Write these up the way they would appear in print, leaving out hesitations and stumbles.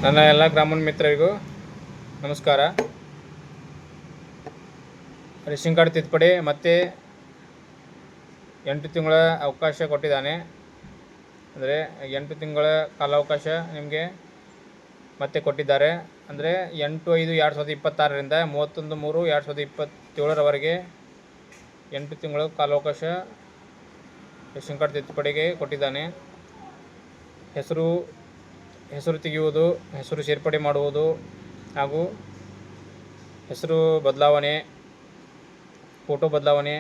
ನನ್ನ ಎಲ್ಲ ಗ್ರಾಮೀಣ ಮಿತ್ರರಿಗೂ ನಮಸ್ಕಾರ. ರೇಷನ್ ಕಾರ್ಡ್ ತಿದ್ದುಪಡಿ ಮತ್ತೆ 8 ತಿಂಗಳ ಅವಕಾಶ ಕೊಟ್ಟಿದ್ದಾನೆ. ಅಂದರೆ 8 ತಿಂಗಳ ಕಾಲಾವಕಾಶ ನಿಮಗೆ ಮತ್ತೆ ಕೊಟ್ಟಿದ್ದಾರೆ. ಅಂದರೆ 8/5/2026ರಿಂದ 31/3/2027ರವರೆಗೆ 8 ತಿಂಗಳ ಕಾಲಾವಕಾಶ ರೇಷನ್ ಕಾರ್ಡ್ ತಿದ್ದುಪಡಿಗೆ ಕೊಟ್ಟಿದ್ದಾನೆ. ಹೆಸರು ತೆಗೆಯುವುದು, ಹೆಸರು ಸೇರ್ಪಡೆ ಮಾಡುವುದು ಹಾಗೂ ಹೆಸರು ಬದಲಾವಣೆ, ಫೋಟೋ ಬದಲಾವಣೆ,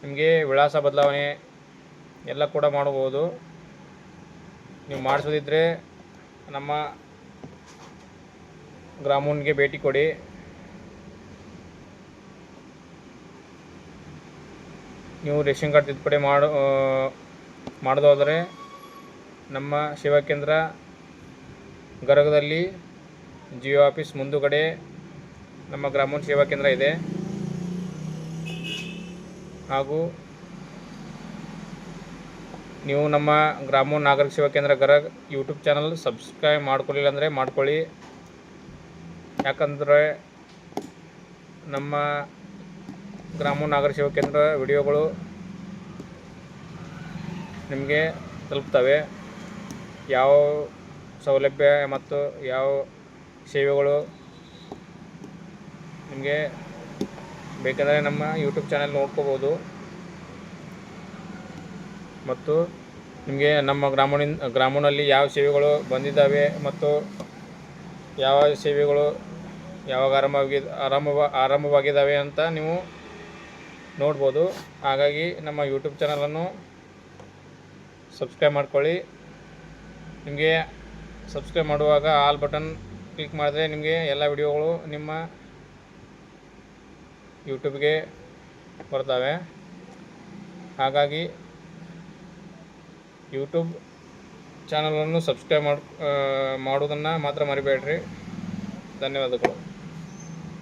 ನಿಮಗೆ ವಿಳಾಸ ಬದಲಾವಣೆ ಎಲ್ಲ ಕೂಡ ಮಾಡಬಹುದು. ನೀವು ಮಾಡಿಸೋದಿದ್ದರೆ ನಮ್ಮ ಗ್ರಾಮೋನ್ಗೆ ಭೇಟಿ ಕೊಡಿ. ನೀವು ರೇಷನ್ ಕಾರ್ಡ್ ತಿದ್ದುಪಡಿ ಮಾಡೋದಾದರೆ ನಮ್ಮ ಸೇವಾ ಕೇಂದ್ರ ಗರಗದಲ್ಲಿ ಜಿಯೋ ಆಫೀಸ್ ಮುಂದುಗಡೆ ನಮ್ಮ ಗ್ರಾಮೋನ್ ಸೇವಾ ಕೇಂದ್ರ ಇದೆ. ಹಾಗೂ ನೀವು ನಮ್ಮ ಗ್ರಾಮೋನ್ ನಾಗರಿಕ ಸೇವಾ ಕೇಂದ್ರ ಗರಗ್ ಯೂಟ್ಯೂಬ್ ಚಾನಲ್ ಸಬ್ಸ್ಕ್ರೈಬ್ ಮಾಡ್ಕೊಳ್ಳಿಲ್ಲ ಅಂದರೆ ಮಾಡ್ಕೊಳ್ಳಿ. ಯಾಕಂದರೆ ನಮ್ಮ ಗ್ರಾಮೋನ್ ನಾಗರಿಕ ಸೇವಾ ಕೇಂದ್ರ ವಿಡಿಯೋಗಳು ನಿಮಗೆ ತಲುಪ್ತವೆ. ಯಾವ ಸೌಲಭ್ಯ ಮತ್ತು ಯಾವ ಸೇವೆಗಳು ನಿಮಗೆ ಬೇಕೆಂದರೆ ನಮ್ಮ ಯೂಟ್ಯೂಬ್ ಚಾನಲ್ ನೋಡ್ಕೋಬೋದು. ಮತ್ತು ನಿಮಗೆ ನಮ್ಮ ಗ್ರಾಮೋನಲ್ಲಿ ಯಾವ ಸೇವೆಗಳು ಬಂದಿದ್ದಾವೆ ಮತ್ತು ಯಾವ ಸೇವೆಗಳು ಯಾವಾಗ ಆರಂಭವಾಗಿದ್ದಾವೆ ಅಂತ ನೀವು ನೋಡ್ಬೋದು. ಹಾಗಾಗಿ ನಮ್ಮ ಯೂಟ್ಯೂಬ್ ಚಾನಲನ್ನು ಸಬ್ಸ್ಕ್ರೈಬ್ ಮಾಡ್ಕೊಳ್ಳಿ. ನಿಮಗೆ ಸಬ್ಸ್ಕ್ರೈಬ್ ಮಾಡುವಾಗ ಆಲ್ ಬಟನ್ ಕ್ಲಿಕ್ ಮಾಡಿದ್ರೆ ನಿಮಗೆ ಎಲ್ಲ ವಿಡಿಯೋಗಳು ನಿಮ್ಮ ಯೂಟ್ಯೂಬ್ಗೆ ಬರ್ತವೆ. ಹಾಗಾಗಿ ಯೂಟ್ಯೂಬ್ ಚಾನಲನ್ನು ಸಬ್ಸ್ಕ್ರೈಬ್ ಮಾಡೋದನ್ನು ಮಾತ್ರ ಮರಿಬೇಡ್ರಿ. ಧನ್ಯವಾದಗಳು.